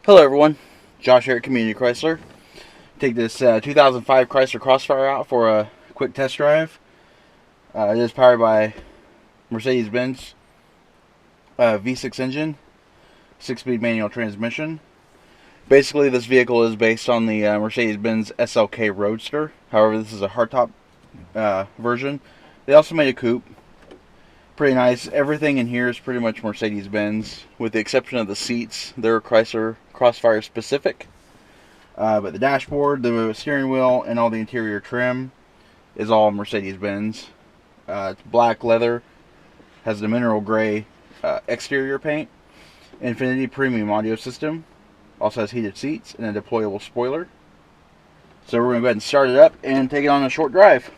Hello everyone, Josh here at Community Chrysler. Take this 2005 Chrysler Crossfire out for a quick test drive. It is powered by Mercedes-Benz V6 engine, 6-speed manual transmission. Basically, this vehicle is based on the Mercedes-Benz SLK Roadster. However, this is a hardtop version. They also made a coupe. Pretty nice. Everything in here is pretty much Mercedes-Benz, with the exception of the seats. They're Chrysler Crossfire specific. But the dashboard, the steering wheel, and all the interior trim is all Mercedes-Benz. It's black leather, has the mineral gray exterior paint, Infinity premium audio system, also has heated seats and a deployable spoiler. So we're going to go ahead and start it up and take it on a short drive.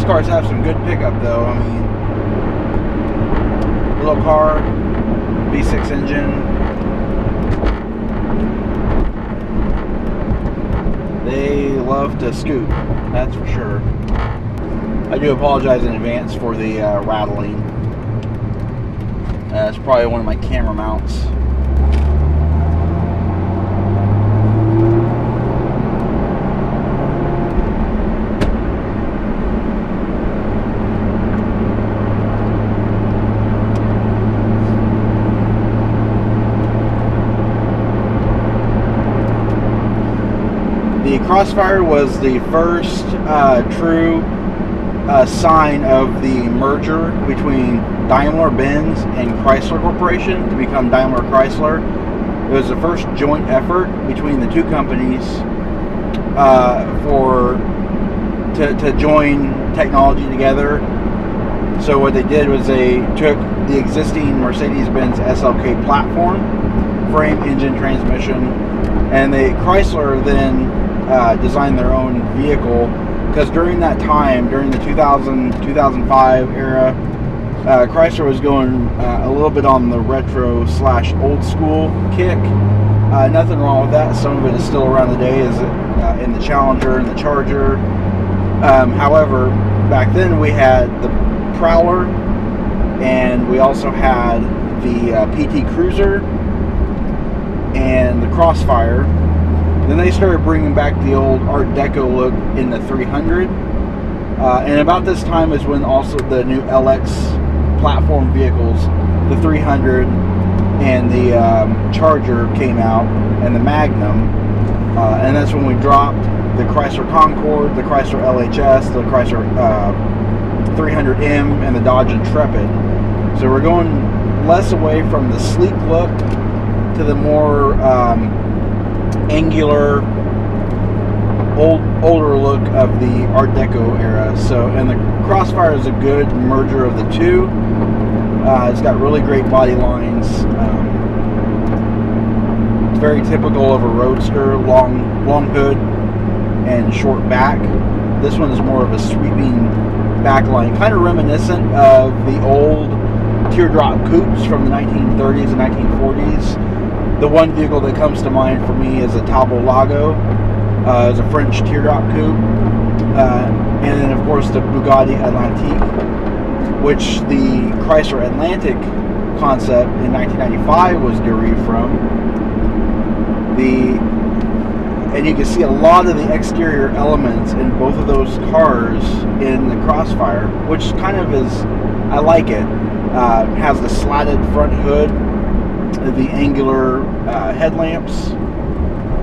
Cars have some good pickup though. I mean, little car, V6 engine. They love to scoot, that's for sure. I do apologize in advance for the rattling. It's probably one of my camera mounts. The Crossfire was the first true sign of the merger between Daimler-Benz and Chrysler Corporation to become Daimler-Chrysler. It was the first joint effort between the two companies to join technology together. So what they did was they took the existing Mercedes-Benz SLK platform, frame, engine, transmission, and Chrysler then designed their own vehicle, because during that time, during the 2005 era, Chrysler was going a little bit on the retro / old school kick. Nothing wrong with that. Some of it is still around today, is in the Challenger and the Charger. However, back then we had the Prowler, and we also had the PT Cruiser and the Crossfire. Then they started bringing back the old Art Deco look in the 300. And about this time is when also the new LX platform vehicles, the 300 and the Charger came out, and the Magnum. And that's when we dropped the Chrysler Concorde, the Chrysler LHS, the Chrysler 300M, and the Dodge Intrepid. So we're going less away from the sleek look to the more angular, older look of the Art Deco era. So, and the Crossfire is a good merger of the two. It's got really great body lines. It's very typical of a roadster, long hood and short back. This one is more of a sweeping back line, kind of reminiscent of the old teardrop coupes from the 1930s and 1940s. The one vehicle that comes to mind for me is a Talbot Lago. It's a French teardrop coupe. And then, of course, the Bugatti Atlantique, which the Chrysler Atlantic concept in 1995 was derived from. And you can see a lot of the exterior elements in both of those cars in the Crossfire, which kind of is, I like it. It has the slatted front hood, the angular headlamps,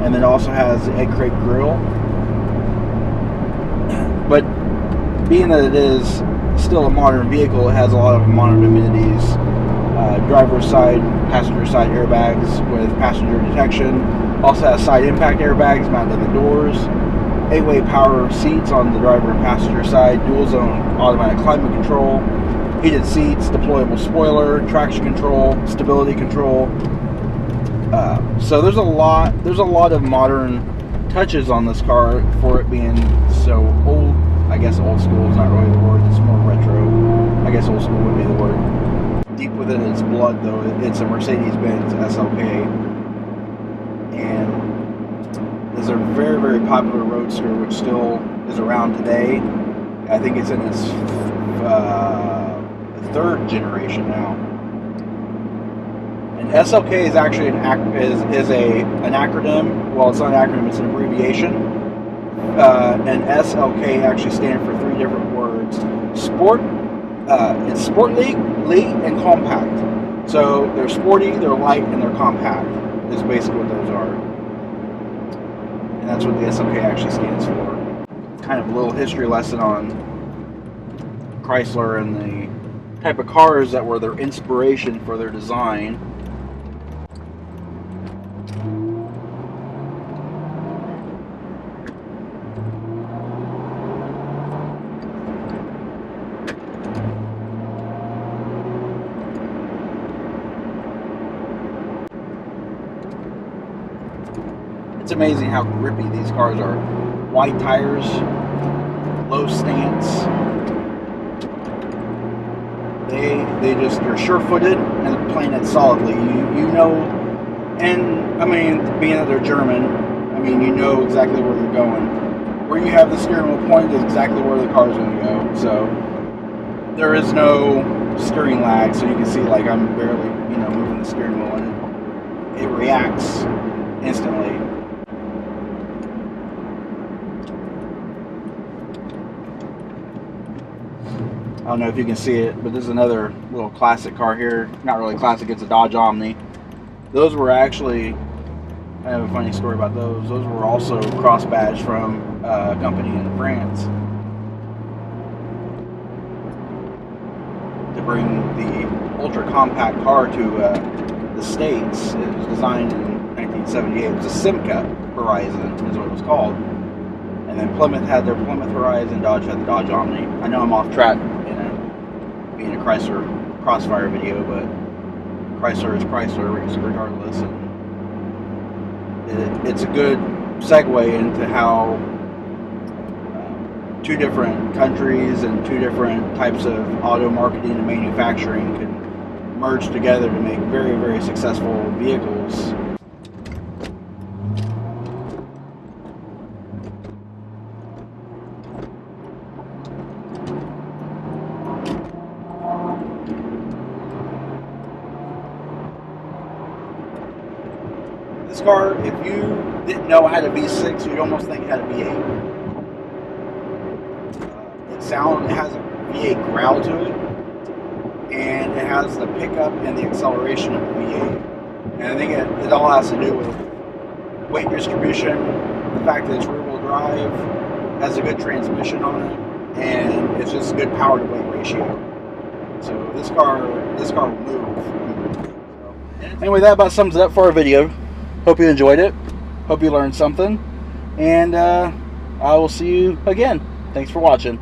and then also has the egg crate grille. But being that it is still a modern vehicle, it has a lot of modern amenities. Driver's side, passenger side airbags with passenger detection. Also has side impact airbags mounted in the doors. 8-way power seats on the driver and passenger side. Dual zone automatic climate control. Heated seats, deployable spoiler, traction control, stability control. So there's a lot of modern touches on this car for it being so within its blood, though. It's a Mercedes-Benz SLK, and is a very, very popular roadster, which still is around today. I think it's in its third generation now. And SLK is actually an acronym. Well, it's not an acronym; it's an abbreviation. And SLK actually stands for three different words: sport. It's sport, league, and compact. So they're sporty, they're light, and they're compact. Is basically what those are. And that's what the SLK actually stands for. Kind of a little history lesson on Chrysler and the type of cars that were their inspiration for their design. It's amazing how grippy these cars are. Wide tires, low stance. They're sure-footed and they're playing it solidly. You know, and I mean, being that they're German, I mean, you know exactly where you're going. Where you have the steering wheel pointed is exactly where the car's going to go. So there is no steering lag. So you can see, like, I'm barely, moving the steering wheel, and it reacts instantly. I don't know if you can see it, but there's another little classic car here. Not really classic, it's a Dodge Omni. Those were actually, I have a funny story about those. Those were also cross-badged from a company in France to bring the ultra-compact car to the States. It was designed in 1978. It was a Simca Horizon, is what it was called. And then Plymouth had their Plymouth Horizon, Dodge had the Dodge Omni. I know I'm off track being a Chrysler Crossfire video, but Chrysler is Chrysler regardless. And it's a good segue into how two different countries and two different types of auto marketing and manufacturing can merge together to make very, very successful vehicles. This car, if you didn't know it had a V6, you'd almost think it had a V8. It has a V8 growl to it, and it has the pickup and the acceleration of a V8. And I think it all has to do with weight distribution, the fact that it's rear-wheel drive, has a good transmission on it, and it's just a good power to weight ratio. So this car will move. Anyway, that about sums it up for our video. Hope you enjoyed it. Hope you learned something. And I will see you again. Thanks for watching.